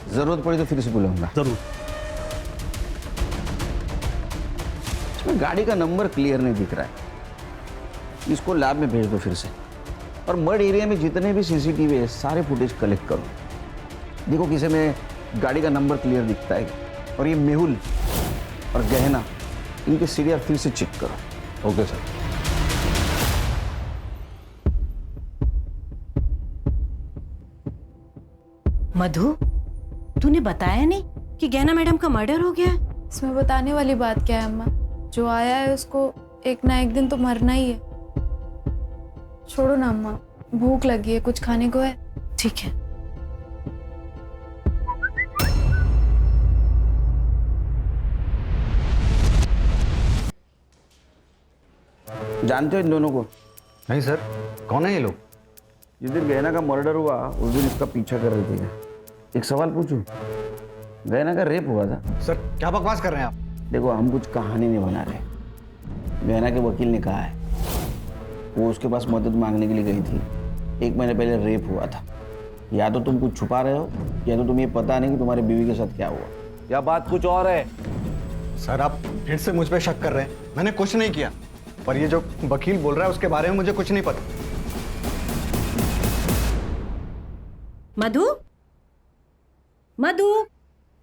Speaker 10: जरूरत पड़ी तो फिर से बुलाऊंगा।
Speaker 9: जरूर।
Speaker 10: इसमें गाड़ी का नंबर क्लियर नहीं दिख रहा है, इसको लैब में भेज दो फिर से। और मड एरिया में जितने भी सीसीटीवी है सारे फुटेज कलेक्ट करो, देखो किसी में गाड़ी का नंबर क्लियर दिखता है। और ये मेहुल और गहना, इनके सीरियल फिर से चेक करो।
Speaker 12: Okay sir.
Speaker 15: मधु, तूने बताया नहीं कि गहना मैडम का मर्डर हो गया है?
Speaker 5: इसमें बताने वाली बात क्या है अम्मा? जो आया है उसको एक ना एक दिन तो मरना ही है। छोड़ो ना अम्मा, भूख लगी है, कुछ खाने को है?
Speaker 15: ठीक है।
Speaker 10: जानते हो इन दोनों को?
Speaker 2: नहीं सर, कौन है ये लोग?
Speaker 10: जिस दिन गहना का मर्डर हुआ उस दिन इसका पीछा कर रहे थे। एक सवाल पूछूं, गहना का रेप हुआ था?
Speaker 2: सर क्या बकवास कर रहे हैं आप?
Speaker 10: देखो हम कुछ कहानी नहीं बना रहे, गहना के वकील ने कहा है वो उसके पास मदद मांगने के लिए गई थी। 1 महीने पहले रेप हुआ था। या तो तुम कुछ छुपा रहे हो या तो तुम्हें पता नहीं कि तुम्हारी बीवी के साथ क्या हुआ, या बात कुछ और है।
Speaker 2: सर आप फिर से मुझ पे शक कर रहे हैं, मैंने कुछ नहीं किया। पर ये जो वकील बोल रहा है उसके बारे में मुझे कुछ नहीं पता।
Speaker 15: मधु, मधु,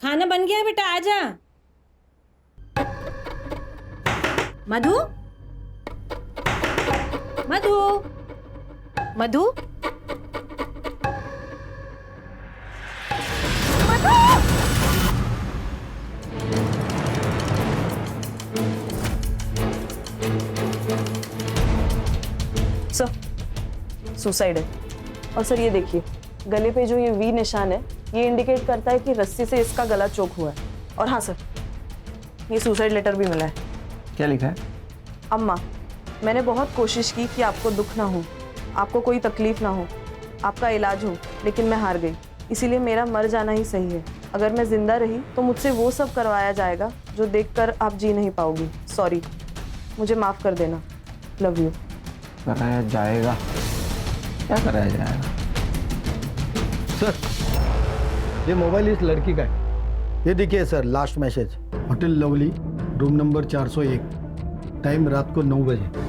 Speaker 15: खाना बन गया बेटा, आजा। मधु, मधु, मधु,
Speaker 13: सर सुसाइड है। और सर ये देखिए, गले पे जो ये वी निशान है ये इंडिकेट करता है कि रस्सी से इसका गला चोक हुआ है। और हाँ सर, ये सुसाइड लेटर भी मिला है।
Speaker 10: क्या लिखा है?
Speaker 13: अम्मा, मैंने बहुत कोशिश की कि आपको दुख ना हो, आपको कोई तकलीफ ना हो, आपका इलाज हो, लेकिन मैं हार गई। इसीलिए मेरा मर जाना ही सही है। अगर मैं जिंदा रही तो मुझसे वो सब करवाया जाएगा जो देखकर आप जी नहीं पाओगी। सॉरी, मुझे माफ कर देना। Love you.
Speaker 10: कराया जाएगा? क्या कराया जाएगा?
Speaker 16: सर ये मोबाइल इस लड़की का है। ये देखिए sir, last message, hotel lovely, room number 401, time रात को 9 बजे।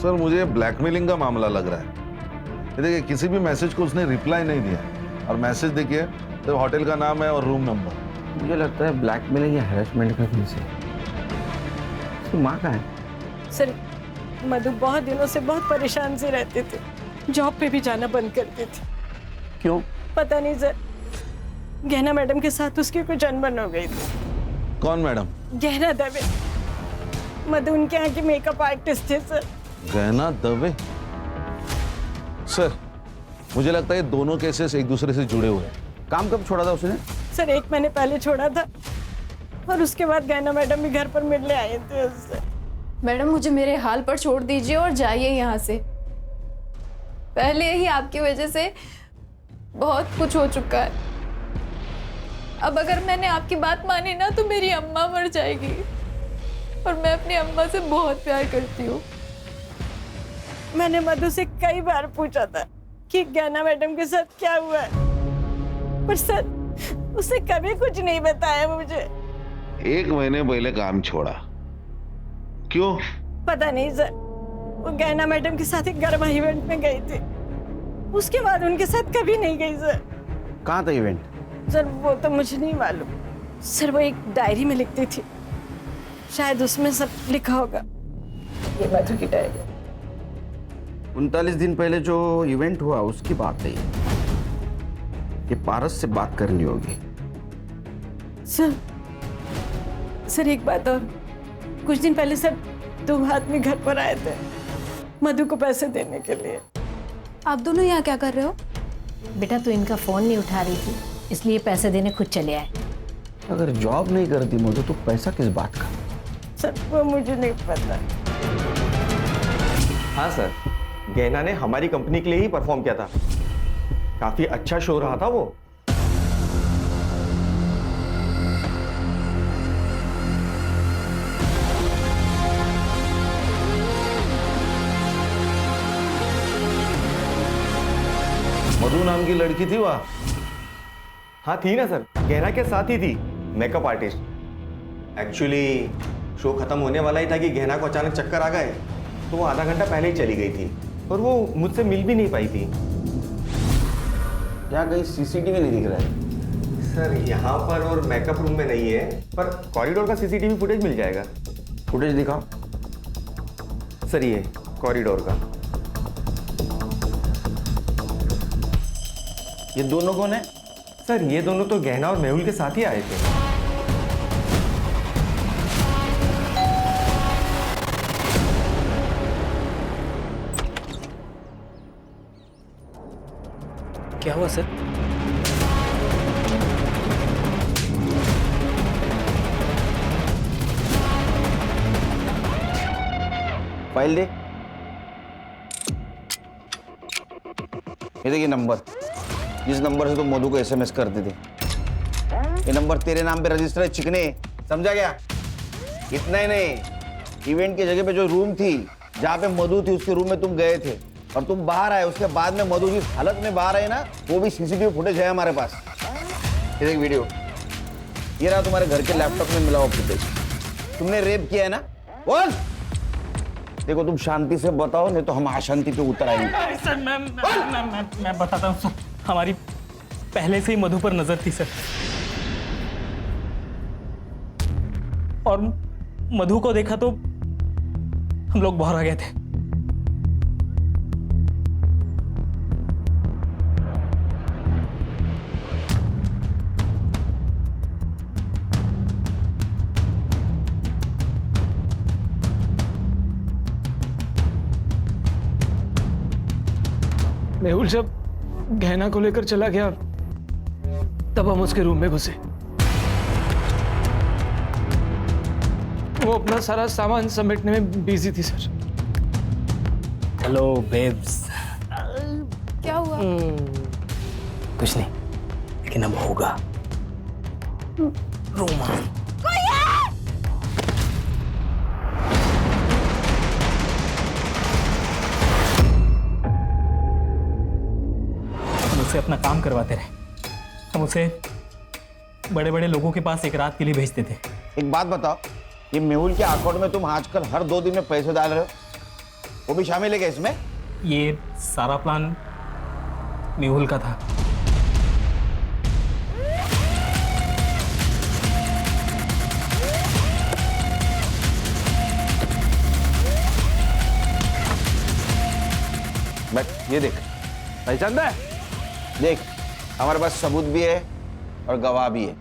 Speaker 12: सर मुझे ब्लैकमेलिंग का मामला लग रहा है। ये देखिए किसी भी मैसेज को उसने रिप्लाई नहीं दिया, और मैसेज देखिए तो होटल का नाम है और रूम नंबर।
Speaker 10: मुझे लगता है ब्लैकमेलिंग या हैरेसमेंट का केस है। उसकी माँ कहाँ है?
Speaker 15: सर मधु बहुत दिनों से बहुत परेशान से रहते थे, जॉब पे भी जाना बंद करते थे।
Speaker 10: क्यों?
Speaker 15: पता नहीं सर, गहना मैडम के साथ उसकी कुछ अनबन हो गई थी।
Speaker 12: कौन मैडम?
Speaker 15: गहना दवे, मधु उनके यहाँ के मेकअप आर्टिस्ट थे सर।
Speaker 12: गहना दवे? सर मुझे लगता है ये दोनों केसेस एक दूसरे से जुड़े हुए हैं।
Speaker 10: काम कब छोड़ा था उसने?
Speaker 15: सर 1 महीने पहले छोड़ा था, और उसके बाद गहना मैडम भी घर पर मिलने आए थे उससे।
Speaker 5: मैडम मुझे मेरे हाल पर छोड़ दीजिए और जाइए यहाँ से। पहले ही आपकी वजह से बहुत कुछ हो चुका है। अब अगर मैंने आपकी बात मानी ना तो मेरी अम्मा मर जाएगी, और मैं अपनी अम्मा से बहुत प्यार करती हूँ।
Speaker 15: मैंने मधु से कई बार पूछा था कि गहना मैडम के साथ क्या हुआ है, पर सर उसने कभी कुछ नहीं बताया मुझे।
Speaker 12: 1 महीने पहले काम छोड़ा, क्यों?
Speaker 15: पता नहीं सर, वो गहना मैडम के साथ एक गरबा इवेंट में गई थी, उसके बाद उनके साथ कभी नहीं गई सर।
Speaker 10: कहाँ था इवेंट?
Speaker 15: सर वो तो मुझे नहीं मालूम सर, वो एक डायरी में लिखती थी, शायद उसमें सब लिखा होगा। ये मधु की डायरी।
Speaker 10: 39 दिन पहले जो इवेंट हुआ उसकी बात है ये पारस से बात करनी होगी।
Speaker 15: सर एक बात और, कुछ दिन पहले सर 2 आदमी घर पर आए थे मधु को पैसे देने के लिए।
Speaker 5: आप दोनों यहाँ क्या कर रहे हो?
Speaker 17: बेटा तू इनका फोन नहीं उठा रही थी इसलिए पैसे देने खुद चले आए।
Speaker 10: अगर जॉब नहीं करती मधु तो पैसा किस बात का?
Speaker 15: सर वो मुझे नहीं पता।
Speaker 11: हाँ सर, गहना ने हमारी कंपनी के लिए ही परफॉर्म किया था, काफी अच्छा शो रहा था वो।
Speaker 12: मधु नाम की लड़की थी वहाँ?
Speaker 11: हाँ थी ना सर, गहना के साथ ही थी, मेकअप आर्टिस्ट। एक्चुअली शो खत्म होने वाला ही था कि गहना को अचानक चक्कर आ गए, तो वो आधा घंटा पहले ही चली गई थी और वो मुझसे मिल भी नहीं पाई थी।
Speaker 10: क्या कहीं सीसीटीवी नहीं दिख रहा है?
Speaker 11: सर यहाँ पर और मेकअप रूम में नहीं है, पर कॉरिडोर का सीसीटीवी फुटेज मिल जाएगा।
Speaker 10: फुटेज दिखाओ।
Speaker 11: सर ये कॉरिडोर का।
Speaker 10: ये दोनों कौन है?
Speaker 11: सर ये दोनों तो गहना और मेहुल के साथ ही आए थे।
Speaker 8: क्या हुआ सर?
Speaker 10: फाइल दे। ये देखिए नंबर, जिस नंबर से तुम मधु को एसएमएस करते थे, ये नंबर तेरे नाम पे रजिस्टर है चिकने, समझा गया? इतना ही नहीं, इवेंट की जगह पे जो रूम थी जहाँ पे मधु थी उसके रूम में तुम गए थे और तुम बाहर आए, उसके बाद में मधु जिस हालत में बाहर आई ना, वो भी सीसीटीवी फुटेज है हमारे पास। ये देख वीडियो, ये रहा तुम्हारे घर के लैपटॉप में मिला हुआ फुटेज। तुमने रेप किया है ना? बोल। देखो तुम शांति से बताओ, नहीं तो हम अशांति पे उतर आएंगे।
Speaker 8: सर मैं बताता हूँ सर, हमारी पहले से ही मधु पर नजर थी सर, और मधु को देखा तो हम लोग बाहर आ गए थे। मेहुल जब गहना को लेकर चला गया तब हम उसके रूम में घुसे। वो अपना सारा सामान समेटने में बिजी थी सर।
Speaker 14: Hello babes.
Speaker 5: क्या हुआ?
Speaker 14: कुछ नहीं, लेकिन अब होगा रोमांस। उसे अपना काम करवाते रहे, हम उसे बड़े बड़े लोगों के पास एक रात के लिए भेजते थे।
Speaker 10: एक बात बताओ, ये मेहुल के अकाउंट में तुम आजकल हर 2 दिन में पैसे डाल रहे हो, वो भी शामिल है क्या इसमें?
Speaker 14: ये सारा प्लान मेहुल का था।
Speaker 10: बट ये देख, पहचान है? देख हमारे पास सबूत भी है और गवाह भी है।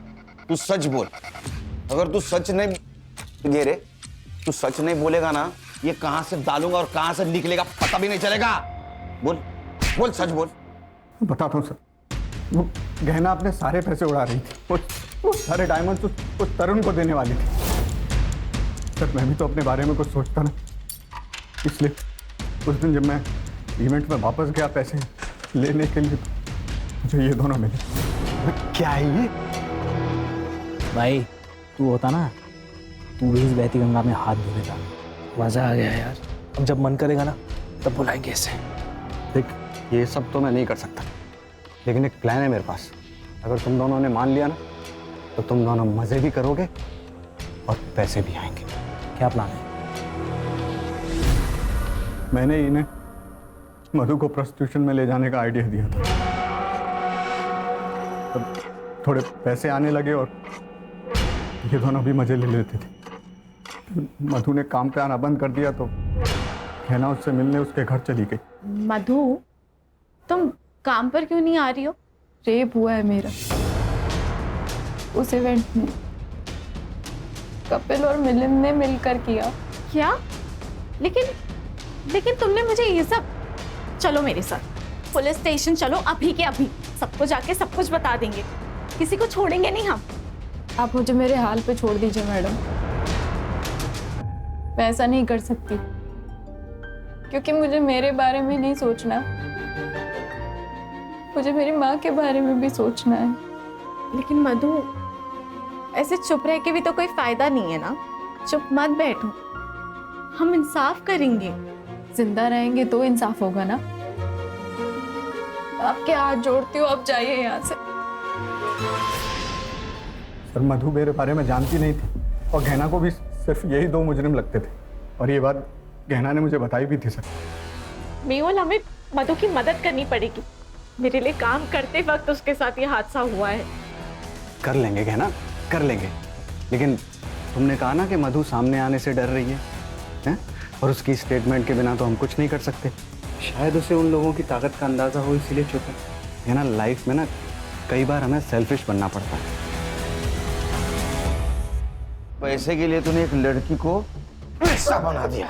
Speaker 10: तू सच बोल, अगर तू सच नहीं घेरे, तू सच नहीं बोलेगा ना, ये कहां से डालूंगा और कहां से निकलेगा पता भी नहीं चलेगा। बोल बोल, सच बोल।
Speaker 2: बताता हूँ सर, वो गहना अपने सारे पैसे उड़ा रही थी, वो सारे डायमंड्स उस तरुण को देने वाली थी। सर मैं भी तो अपने बारे में कुछ सोचता ना, इसलिए उस दिन जब मैं इवेंट में वापस गया पैसे लेने के लिए, मुझे ये दोनों मिले। क्या है ये?
Speaker 14: भाई तू होता ना, तू भी इस बहती गंगा में हाथ धो देता।
Speaker 8: मजा आ गया यार, अब जब मन करेगा ना तब बुलाएंगे इसे।
Speaker 2: देख ये सब तो मैं नहीं कर सकता, लेकिन एक प्लान है मेरे पास। अगर तुम दोनों ने मान लिया ना, तो तुम दोनों मजे भी करोगे और पैसे भी आएंगे।
Speaker 14: क्या प्लान है?
Speaker 2: मैंने इन्हें मधु को प्रोस्टिट्यूशन में ले जाने का आइडिया दिया था। तब थोड़े पैसे आने लगे और ये दोनों भी मजे ले लेते थे। मधु ने काम पे आना बंद कर दिया तो गहना उससे मिलने उसके घर चली गई।
Speaker 1: मधु, तुम काम पर क्यों नहीं आ रही हो?
Speaker 5: रेप हुआ है मेरा उस इवेंट में। कपिल और मिलिंद ने मिलकर किया।
Speaker 1: क्या? लेकिन तुमने मुझे ये सब। चलो मेरे साथ पुलिस स्टेशन चलो, अभी के अभी। सबको जाके सब कुछ बता देंगे, किसी को छोड़ेंगे नहीं हम।
Speaker 5: आप मुझे मेरे हाल पे छोड़ दीजिए मैडम, मैं ऐसा नहीं कर सकती क्योंकि मुझे मेरे बारे में नहीं सोचना, मुझे मेरी माँ के बारे में भी सोचना है।
Speaker 1: लेकिन मधु, ऐसे चुप रह के भी तो कोई फायदा नहीं है ना। चुप मत बैठो, हम इंसाफ करेंगे।
Speaker 5: जिंदा रहेंगे तो इंसाफ होगा ना। आपके हाथ जोड़ती हूँ, आप जाइए यहाँ से।
Speaker 2: सर, मधु मेरे बारे में जानती नहीं थी और गहना को भी सिर्फ यही 2 मुजरिम लगते थे, और ये बात गहना ने मुझे बताई भी थी। सर,
Speaker 1: मेहुल, हमें मधु की मदद करनी पड़ेगी। मेरे लिए काम करते वक्त उसके साथ ये हादसा हुआ है।
Speaker 2: कर लेंगे गहना, कर लेंगे। लेकिन तुमने कहा ना कि मधु सामने आने से डर रही है, हैं? और उसकी स्टेटमेंट के बिना तो हम कुछ नहीं कर सकते। शायद उसे उन लोगों की ताकत का अंदाजा हो, इसीलिए चुप है ना। लाइफ में ना कई बार हमें सेल्फिश बनना पड़ता है।
Speaker 10: पैसे के लिए तूने एक लड़की को पैसा बना दिया।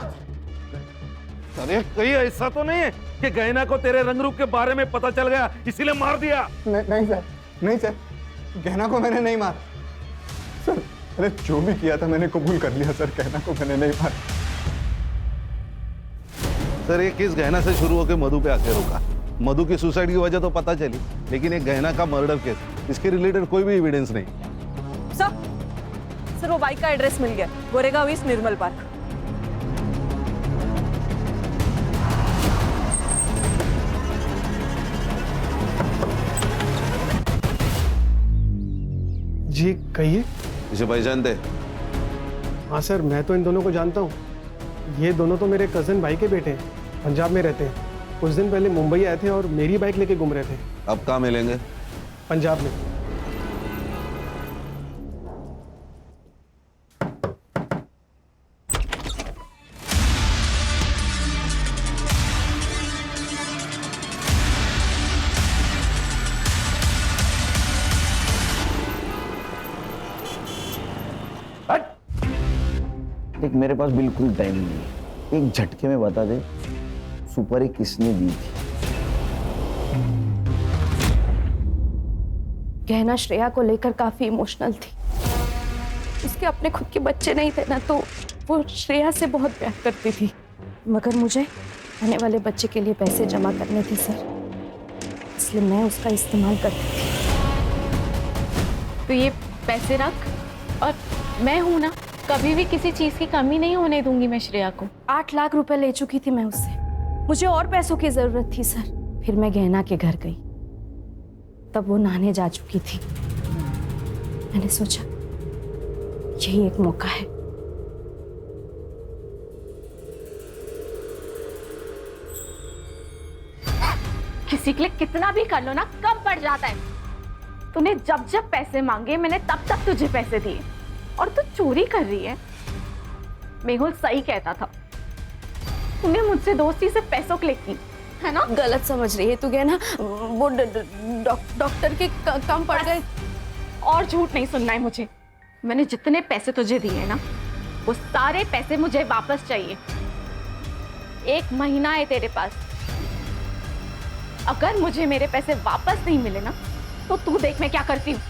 Speaker 12: अरे कहीं ऐसा तो नहीं है कि गहना को तेरे रंग रूप के बारे में पता चल गया इसीलिए मार दिया?
Speaker 2: नहीं सर, नहीं सर, गहना को मैंने नहीं मारा सर। अरे जो भी किया था मैंने कबूल कर लिया सर, गहना को मैंने नहीं मारा।
Speaker 12: सर, ये केस गहना से शुरू होकर मधु पे आके रुका। मधु की सुसाइड की वजह तो पता चली, लेकिन एक गहना का मर्डर केस, इसके रिलेटेड कोई भी एविडेंस नहीं।
Speaker 13: सर वो बाइक का एड्रेस मिल गया, गोरेगांव ईस्ट निर्मल पार्क।
Speaker 18: जी कहिए।
Speaker 12: इसे पहचानते?
Speaker 18: हाँ सर, मैं तो इन दोनों को जानता हूँ। ये दोनों तो मेरे कजन भाई के बेटे हैं, पंजाब में रहते हैं। कुछ दिन पहले मुंबई आए थे और मेरी बाइक लेके घूम रहे थे।
Speaker 12: अब कहाँ मिलेंगे?
Speaker 18: पंजाब में।
Speaker 10: देख, मेरे पास बिल्कुल टाइम नहीं है, एक झटके में बता दे सुपारी किसने दी थी?
Speaker 4: गहना श्रेया को लेकर काफी इमोशनल थी। उसके अपने खुद के बच्चे नहीं थे ना, तो वो श्रेया से बहुत प्यार करती थी। मगर मुझे आने वाले बच्चे के लिए पैसे जमा करने थे सर, इसलिए मैं उसका इस्तेमाल करती थी।
Speaker 1: तो ये पैसे रख, और मैं हूं ना, कभी भी किसी चीज की कमी नहीं होने दूंगी मैं श्रेया को।
Speaker 4: 8 लाख रुपए ले चुकी थी मैं उससे, मुझे और पैसों की जरूरत थी सर। फिर मैं गहना के घर गई, तब वो नहाने जा चुकी थी। मैंने सोचा यही एक मौका है।
Speaker 1: किसी के लिए कितना भी कर लो ना, कम पड़ जाता है। तूने जब जब पैसे मांगे मैंने तब तक तुझे पैसे दिए, और तू चोरी कर रही है। मेहुल सही कहता था, तूने मुझसे दोस्ती से पैसों के लिए की है ना।
Speaker 4: गलत समझ रही है तू गहना, वो डॉक्टर के कम पड़ गए।
Speaker 1: और झूठ नहीं सुनना है मुझे। मैंने जितने पैसे तुझे दिए ना, वो सारे पैसे मुझे वापस चाहिए। 1 महीना है तेरे पास, अगर मुझे मेरे पैसे वापस नहीं मिले ना, तो तू देख मैं क्या करती हूँ।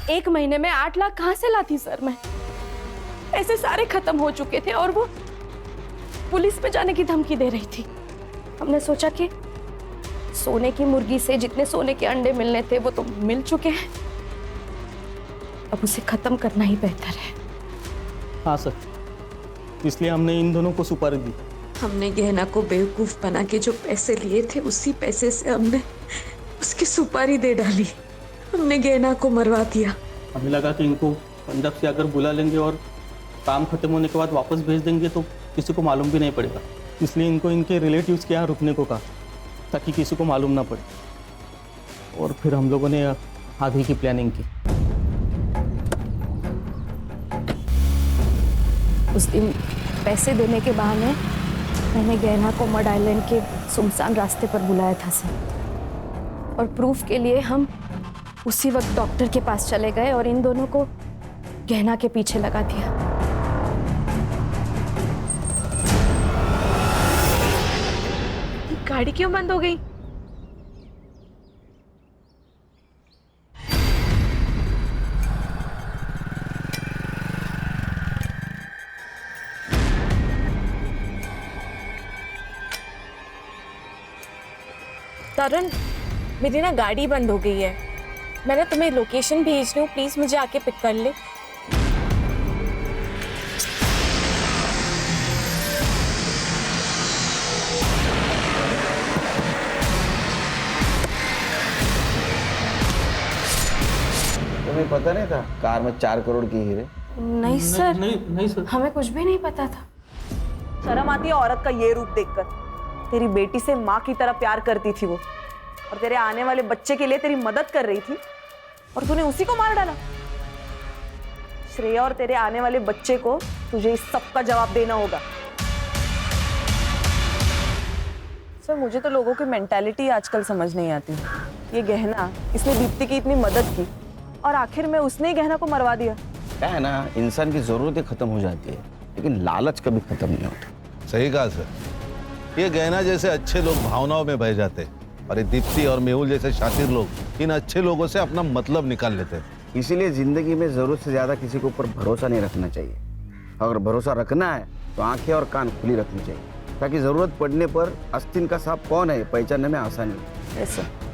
Speaker 4: 1 महीने में 8 लाख कहाँ से लाती सर मैं? पैसे सारे खत्म हो चुके थे और वो पुलिस पे जाने की धमकी दे रही थी। हमने सोचा कि सोने की मुर्गी से जितने सोने के अंडे मिलने थे वो तो मिल चुके हैं, अब उसे खत्म करना ही बेहतर है।
Speaker 9: हाँ सर, इसलिए हमने इन दोनों को सुपारी दी।
Speaker 19: हमने गहना को बेवकूफ बना के जो पैसे लिए थे, उसी पैसे से हमने उसकी सुपारी दे डाली। हमने गहना को मरवा दिया।
Speaker 9: हमें लगा कि इनको पंजाब से अगर बुला लेंगे और काम खत्म होने के बाद वापस भेज देंगे तो किसी को मालूम भी नहीं पड़ेगा, इसलिए इनको इनके रिलेटिव्स के यहाँ रुकने को कहा ताकि किसी को मालूम ना पड़े। और फिर हम लोगों ने आगे की प्लानिंग की।
Speaker 4: उस दिन पैसे देने के बहाने मैंने गहना को मड आइलैंड के सुनसान रास्ते पर बुलाया था सर, और प्रूफ के लिए हम उसी वक्त डॉक्टर के पास चले गए और इन दोनों को गहना के पीछे लगा दिया।
Speaker 1: गाड़ी क्यों बंद हो गई?
Speaker 20: तरुण, मेरी ना गाड़ी बंद हो गई है। मैंने तुम्हें लोकेशन भेज रही हूँ, प्लीज मुझे आके पिक कर ले।
Speaker 10: तुम्हें पता नहीं था कार में 4 करोड़ की हीरे?
Speaker 4: नहीं सर, नहीं सर, हमें कुछ भी नहीं पता था।
Speaker 13: शर्म आती है औरत का ये रूप देखकर। तेरी बेटी से माँ की तरह प्यार करती थी वो, और तेरे आने वाले बच्चे के लिए तेरी मदद कर रही थी, और तूने उसी को मार डाला। श्रेया और तेरे आने वाले बच्चे को तुझे इस सब का जवाब देना होगा। सर, मुझे तो लोगों की मेंटालिटी आजकल समझ नहीं आती। ये गहना, इसने दीप्ति की इतनी मदद की और आखिर में उसने ही गहना को मरवा दिया।
Speaker 10: क्या है ना, इंसान की जरूरतें खत्म हो जाती है लेकिन लालच कभी खत्म नहीं होता।
Speaker 12: सही कहा सर। ये गहना जैसे अच्छे लोग भावनाओं में बह जाते हैं और ये दीप्ति और मेहुल जैसे शातिर लोग इन अच्छे लोगों से अपना मतलब निकाल लेते हैं।
Speaker 10: इसीलिए जिंदगी में जरूरत से ज्यादा किसी के ऊपर भरोसा नहीं रखना चाहिए। अगर भरोसा रखना है तो आंखें और कान खुली रखनी चाहिए, ताकि जरूरत पड़ने पर आस्तीन का सांप कौन है पहचानने में आसानी हो।
Speaker 13: Yes sir.